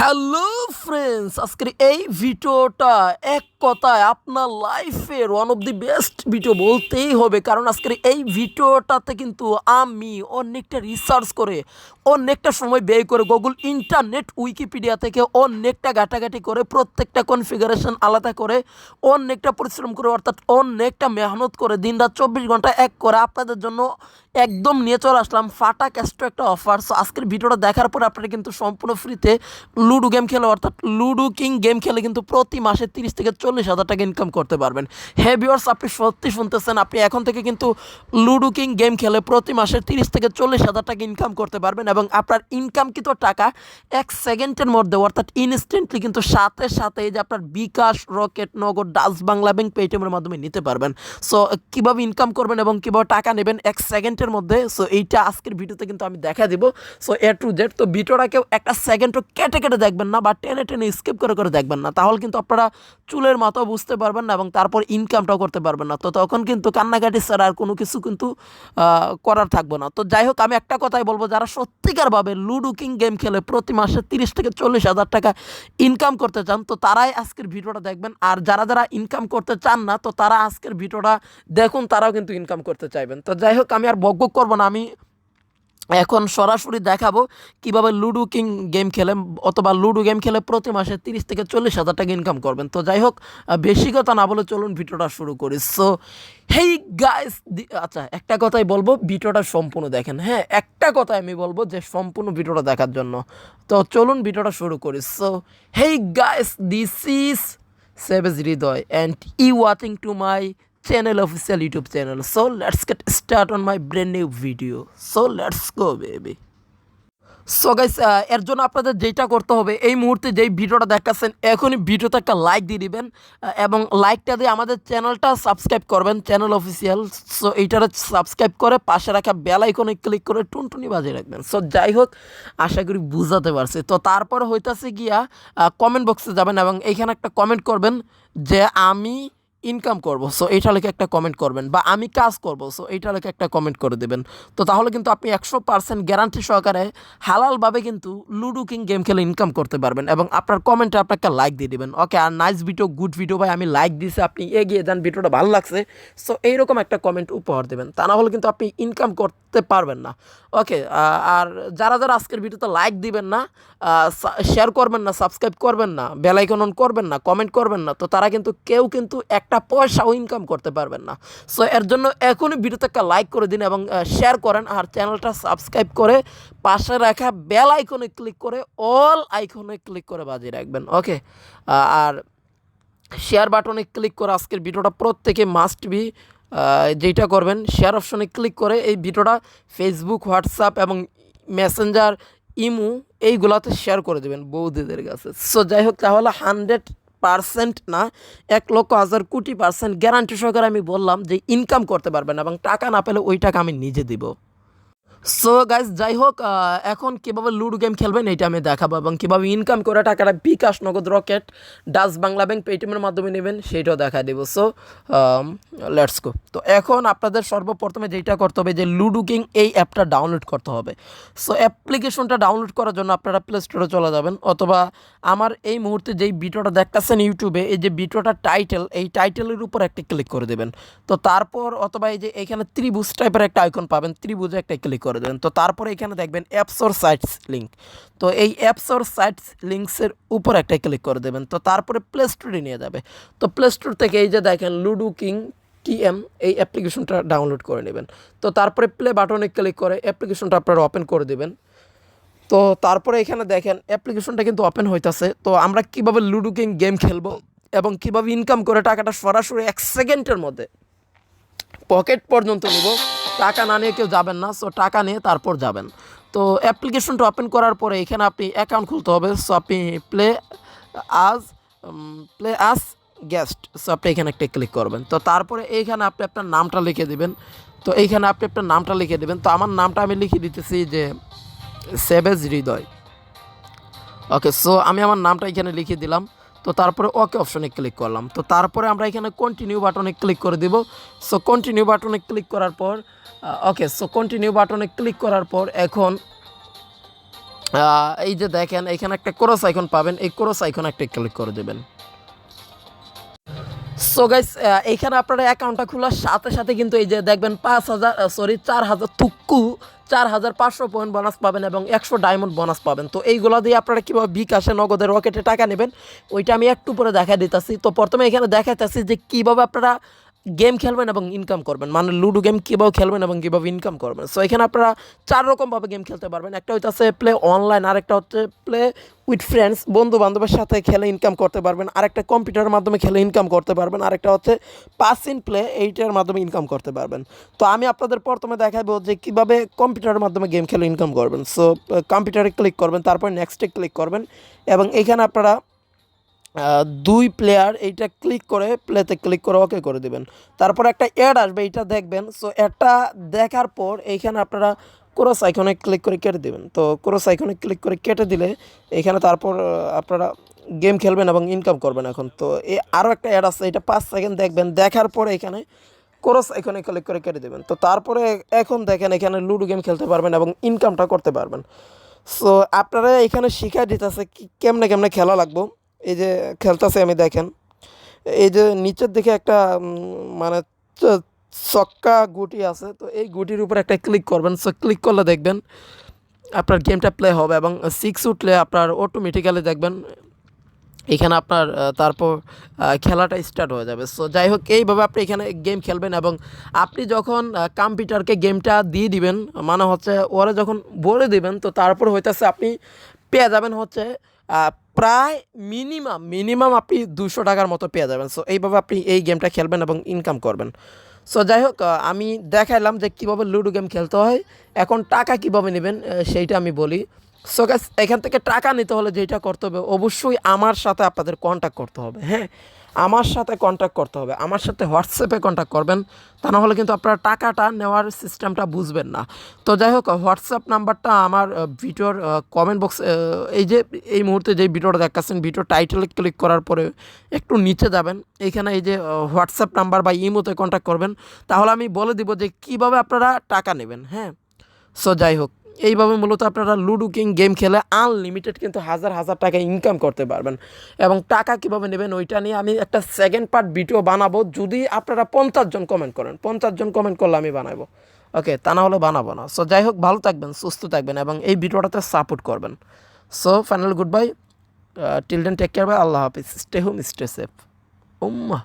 Hello friends, আজকের এই ভিডিওটা এক কথায় আপনার লাইফের one of the best video বলতেই হবে। কারণ আজকের এই ভিডিওটাতে কিন্তু আমি অনেকটা রিসার্চ করে, অনেকটা সময় ব্যয় করে, গুগল ইন্টারনেট উইকিপিডিয়া থেকে অনেকটা ঘাটাঘাটি করে, প্রত্যেকটা কনফিগারেশন আলাদা করে, অনেকটা পরিশ্রম করে, অর্থাৎ অনেকটা মেহনত করে, দিনরাত 24 ঘন্টা এক করে আপনাদের জন্য একদম নিয়ে চলে আসলাম ফাটা ক্যাস্টো একটা অফার। সো আজকের ভিডিওটা দেখার পর আপনারা কিন্তু সম্পূর্ণ ফ্রিতে লুডো গেম খেলে, অর্থাৎ লুডো কিং গেম খেলে কিন্তু প্রতি মাসে 30 থেকে 40 হাজার টাকা ইনকাম করতে পারবেন। হ্যাঁ ভিউয়ার্স, আপনি সত্যি শুনতেছেন, আপনি এখন থেকে কিন্তু লুডো কিং গেম খেলে প্রতি মাসে 30 থেকে 40 হাজার টাকা ইনকাম করতে পারবেন এবং আপনার ইনকামকৃত টাকা 1 সেকেন্ডের মধ্যে, অর্থাৎ ইনস্ট্যান্টলি কিন্তু সাথে সাথে এই যে আপনার বিকাশ, রকেট, নগদ, ডাচ বাংলা ব্যাংক, পেটিএমের মাধ্যমে নিতে পারবেন। সো কীভাবে ইনকাম করবেন এবং কীভাবে টাকা নেবেন 1 সেকেন্ডের মধ্যে, সো এইটা আজকের ভিডিওতে কিন্তু আমি দেখা দিব। So A to Z. তো ভিডিওটা কেউ একটা সেকেন্ডও কেটে কেটে দেখবেন না বা টেনে টেনে স্কিপ করে করে দেখবেন না, তাহলে কিন্তু আপনারা চুলের মাথাও বুঝতে পারবেন না এবং তারপর ইনকামটাও করতে পারবেন না। তো তখন কিন্তু কান্নাকাটি ছাড়া আর কোনো কিছু কিন্তু করার থাকবে না। তো যাই হোক, আমি একটা কথাই বলবো, যারা সত্যিকারভাবে লুডো কিং গেম খেলে প্রতি মাসে 30 থেকে 40 হাজার টাকা ইনকাম করতে চান, তো তারাই আজকের ভিডিওটা দেখবেন। আর যারা যারা ইনকাম করতে চান না, তো তারা আজকের ভিডিওটা দেখুন, তারাও কিন্তু ইনকাম করতে চাইবেন। তো যাই হোক, আমি আর বকবক করবো না, আমি এখন সরাসরি দেখাবো কিভাবে লুডো কিং গেম খেলে অথবা লুডো গেম খেলে প্রতি মাসে 30 থেকে 40 হাজার টাকা ইনকাম করবেন। তো যাই হোক, বেশি কথা না বলে চলুন ভিডিওটা শুরু করি। সো হেই গাইস, আচ্ছা একটা কথাই বলবো, ভিডিওটা সম্পূর্ণ দেখেন। হ্যাঁ, একটা কথাই আমি বলবো যে সম্পূর্ণ ভিডিওটা দেখার জন্য। তো চলুন ভিডিওটা শুরু করি। So hey guys, this is savage Hriday and you watching to my channel, official YouTube channel. So let's get start on my brand new video. So let's go baby. So guys, এর জন্য আপনাদের যেটা করতে হবে, এই মুহূর্তে যেই ভিডিওটা দেখাচ্ছেন এখনই ভিডিওতে একটা লাইক দিয়ে দিবেন এবং লাইকটা দিয়ে আমাদের চ্যানেলটা সাবস্ক্রাইব করবেন, চ্যানেল অফিসিয়াল। সো এইটারে সাবস্ক্রাইব করে পাশে রাখা বেল আইকনে ক্লিক করে টুনটুনি বাজিয়ে রাখবেন। সো যাই হোক, আশা করি বুঝাতে পারছি। তো তারপর হইতাছে গিয়া কমেন্ট বক্সে যাবেন এবং এইখানে একটা কমেন্ট করবেন যে আমি ইনকাম করব। সো এইটা লিখে একটা কমেন্ট করবেন, বা আমি কাজ করব, সো এইটা লিখে একটা কমেন্ট করে দেবেন। তো তাহলে কিন্তু আপনি 100% গ্যারান্টি সহকারে হালালভাবে কিন্তু লুডো কিং গেম খেলে ইনকাম করতে পারবেন এবং আপনার কমেন্টে আপনাকে লাইক দিয়ে দেবেন। ওকে, আর নাইস ভিডিও, গুড ভিডিও ভাই, আমি লাইক দিয়েছি, আপনি এগিয়ে যান, ভিডিওটা ভালো লাগছে। সো এইরকম একটা কমেন্ট উপহার দেবেন, তা না হলে কিন্তু আপনি ইনকাম করতে পারবেন না। ওকে, আর যারা যারা আজকের ভিডিওতে লাইক দিবেন না, শেয়ার করবেন না, সাবস্ক্রাইব করবেন না, বেল আইকন অন করবেন না, কমেন্ট করবেন না, তো তারা কিন্তু কেউ কিন্তু একটা পয়সাও ইনকাম করতে পারবেন না। সো এর জন্য এখনই ভিডিওতে একটা লাইক করে দিন এবং শেয়ার করেন, আর চ্যানেলটা সাবস্ক্রাইব করে পাশে রাখা বেল আইকনে ক্লিক করে অল আইকনে ক্লিক করে বাজিয়ে রাখবেন। ওকে, আর শেয়ার বাটনে ক্লিক করে আজকের ভিডিওটা প্রত্যেকে মাস্ট বি যেটা করবেন, শেয়ার অপশনে ক্লিক করে এই ভিডিওটা ফেসবুক, হোয়াটসঅ্যাপ এবং মেসেঞ্জার, ইমো এইগুলোতে শেয়ার করে দেবেন বৌদিদের কাছে। সো যাই হোক, তাহলে 100% না, 1,00,000 কোটি% গ্যারান্টি সহকারে আমি বললাম যে ইনকাম করতে পারবেন এবং টাকা না পেলে ওই টাকা আমি নিজে দিব। সো গাইজ, যাই হোক, এখন কীভাবে লুডো গেম খেলবেন এইটা আমি দেখাবো এবং কীভাবে ইনকাম করে টাকাটা বিকাশ, নগদ, রকেট, ডাচ বাংলা ব্যাংক, পেটিএমের মাধ্যমে নেবেন সেইটাও দেখা দেবো। So let's go. তো এখন আপনাদের সর্বপ্রথমে যেটা করতে হবে, যে লুডো কিং এই অ্যাপটা ডাউনলোড করতে হবে। সো অ্যাপ্লিকেশনটা ডাউনলোড করার জন্য আপনারা প্লে স্টোরে চলে যাবেন, অথবা আমার এই মুহূর্তে যেই ভিডিওটা দেখতেছেন ইউটিউবে, এই যে ভিডিওটার টাইটেল, এই টাইটেলের উপর একটা ক্লিক করে দেবেন। তো তারপর অথবা এই যে এখানে ত্রিভুজ টাইপের একটা আইকন পাবেন, ত্রিভুজে একটা ক্লিক করে দেবেন। তো তারপরে এখানে দেখবেন অ্যাপস অর সাইটস লিঙ্ক, তো এই অ্যাপস অর সাইটস লিঙ্কসের উপর একটা ক্লিক করে দেবেন। তো তারপরে প্লে স্টোরে নিয়ে যাবে। তো প্লে স্টোর থেকে এই যে দেখেন লুডো কিং টিএম, এই অ্যাপ্লিকেশনটা ডাউনলোড করে নেবেন। তো তারপরে প্লে বাটনে ক্লিক করে অ্যাপ্লিকেশনটা আপনারা ওপেন করে দেবেন। তো তারপরে এখানে দেখেন অ্যাপ্লিকেশনটা কিন্তু ওপেন হইতাছে। তো আমরা কীভাবে লুডো কিং গেম খেলবো এবং কীভাবে ইনকাম করে টাকাটা সরাসরি 1 সেকেন্ডের মধ্যে পকেট পর্যন্ত নিব, টাকা না নিয়ে কেউ যাবেন না। সো টাকা নিয়ে তারপর যাবেন। তো অ্যাপ্লিকেশনটা ওপেন করার পরে এখানে আপনি অ্যাকাউন্ট খুলতে হবে। সো আপনি প্লে আস গেস্ট, সো আপনি এখানে একটা ক্লিক করবেন। তো তারপরে এইখানে আপনি আপনার নামটা লিখে দেবেন। তো এইখানে আপনি আপনার নামটা লিখে দেবেন। তো আমার নামটা আমি লিখে দিতেছি যে সেভেজ হৃদয়। ওকে, সো আমি আমার নামটা এখানে লিখে দিলাম। তো তারপরে ওকে অপশনে ক্লিক করলাম। তো তারপরে আমরা এখানে কন্টিনিউ বাটনে ক্লিক করে দেব। সো কন্টিনিউ বাটনে ক্লিক করার পর ওকে, সো কন্টিনিউ বাটনে ক্লিক করার পর এখন এই যে দেখেন এখানে একটা ক্রস আইকন পাবেন, এই ক্রস আইকন একটা ক্লিক করে দেবেন। সো গাইস এইখানে আপনারা অ্যাকাউন্টটা খোলার সাথে সাথে কিন্তু এই যে দেখবেন 4,000 তুক্কু 4,500 পয়েন্ট বোনাস পাবেন এবং 100 ডায়মন্ড বোনাস পাবেন। তো এইগুলো দিয়ে আপনারা কীভাবে বিকাশে নগদে রকেটে টাকা নেবেন ওইটা আমি একটু পরে দেখা দিতেছি। তো প্রথমে এখানে দেখাইতেছি যে কীভাবে আপনারা গেম খেলবেন এবং ইনকাম করবেন, মানে লুডো গেম কীভাবে খেলবেন এবং কীভাবে ইনকাম করবেন। সো এখানে আপনারা 4 রকমভাবে গেম খেলতে পারবেন। একটা হইতেছে প্লে অনলাইন, আরেকটা হচ্ছে প্লে উইথ ফ্রেন্ডস, বন্ধু বান্ধবের সাথে খেলে ইনকাম করতে পারবেন, আরেকটা কম্পিউটারের মাধ্যমে খেলে ইনকাম করতে পারবেন, আরেকটা হচ্ছে পাস ইন প্লে, এইটার মাধ্যমে ইনকাম করতে পারবেন। তো আমি আপনাদের প্রথমে দেখাবো যে কীভাবে কম্পিউটারের মাধ্যমে গেম খেলে ইনকাম করবেন। সো কম্পিউটারে ক্লিক করবেন, তারপর নেক্সটে ক্লিক করবেন এবং এখানে আপনারা 2 প্লেয়ার এইটা ক্লিক করে প্লেতে ক্লিক করে ওকে করে দেবেন। তারপর একটা অ্যাড আসবে, এইটা দেখবেন। সো অ্যাডটা দেখার পর এইখানে আপনারা ক্রস আইকনে ক্লিক করে কেটে দেবেন। তো ক্রস আইকনে ক্লিক করে কেটে দিলে এখানে তারপর আপনারা গেম খেলবেন এবং ইনকাম করবেন। এখন তো আরও একটা অ্যাড আছে, এটা 5 সেকেন্ড দেখবেন, দেখার পরে এখানে ক্রস আইকনে ক্লিক করে কেটে দেবেন। তো তারপরে এখন দেখেন এখানে লুডো গেম খেলতে পারবেন এবং ইনকামটা করতে পারবেন। সো আপনারা এখানে শিখাই দিতেছে কেমনে কেমনে খেলা লাগবো। এই যে খেলতেছে আমি দেখেন, এই যে নিচের দিকে একটা মানে ছক্কা গুটি আছে, তো এই গুটির উপর একটা ক্লিক করবেন। সো ক্লিক করলে দেখবেন আপনার গেমটা প্লে হবে এবং 6 উঠলে আপনার অটোমেটিক্যালি দেখবেন এখানে আপনার তারপর খেলাটা স্টার্ট হয়ে যাবে। সো যাই হোক এইভাবে আপনি এখানে গেম খেলবেন এবং আপনি যখন কম্পিউটারকে গেমটা দিয়ে দিবেন, মানে হচ্ছে ওরা যখন বলে দিবেন, তো তারপর হইতেছে আপনি পেয়ে যাবেন হচ্ছে প্রায় মিনিমাম আপনি 200 টাকার মতো পেয়ে যাবেন। সো এইভাবে আপনি এই গেমটা খেলবেন এবং ইনকাম করবেন। সো যাই হোক আমি দেখাইলাম যে কীভাবে লুডো গেম খেলতে হয়। এখন টাকা কীভাবে নেবেন সেইটা আমি বলি। সো গাইস এখান থেকে টাকা নিতে হলে যেটা করতে হবে, অবশ্যই আমার সাথে আপনাদের কন্ট্যাক্ট করতে হবে। হ্যাঁ, আমার সাথে কন্ট্যাক্ট করতে হবে, আমার সাথে হোয়াটসঅ্যাপে কন্ট্যাক্ট করবেন, তা না হলে কিন্তু আপনারা টাকাটা নেওয়ার সিস্টেমটা বুঝবেন না। তো যাই হোক হোয়াটসঅ্যাপ নাম্বারটা আমার ভিডিওর কমেন্ট বক্স, এই যে এই মুহূর্তে যে ভিডিওটা দেখাচ্ছেন ভিডিও টাইটেলে ক্লিক করার পরে একটু নিচে যাবেন, এইখানে এই যে হোয়াটসঅ্যাপ নাম্বার বা ইমোতে কন্ট্যাক্ট করবেন, তাহলে আমি বলে দিব যে কীভাবে আপনারা টাকা নেবেন। হ্যাঁ, সো যাই হোক এইভাবে মূলত আপনারা লুডো কিং গেম খেলে আনলিমিটেড কিন্তু হাজার হাজার টাকা ইনকাম করতে পারবেন। এবং টাকা কীভাবে নেবেন ওইটা নিয়ে আমি একটা সেকেন্ড পার্ট ভিডিও বানাবো, যদি আপনারা 50 জন কমেন্ট করেন। 50 জন কমেন্ট করলে আমি বানাবো, ওকে, তা না হলে বানাবো না। সো যাই হোক ভালো থাকবেন, সুস্থ থাকবেন এবং এই ভিডিওটাতে সাপোর্ট করবেন। So final good bye, till then take care, bye, আল্লাহ হাফিজ, স্টে হোম স্টে সেফ। উম্মা।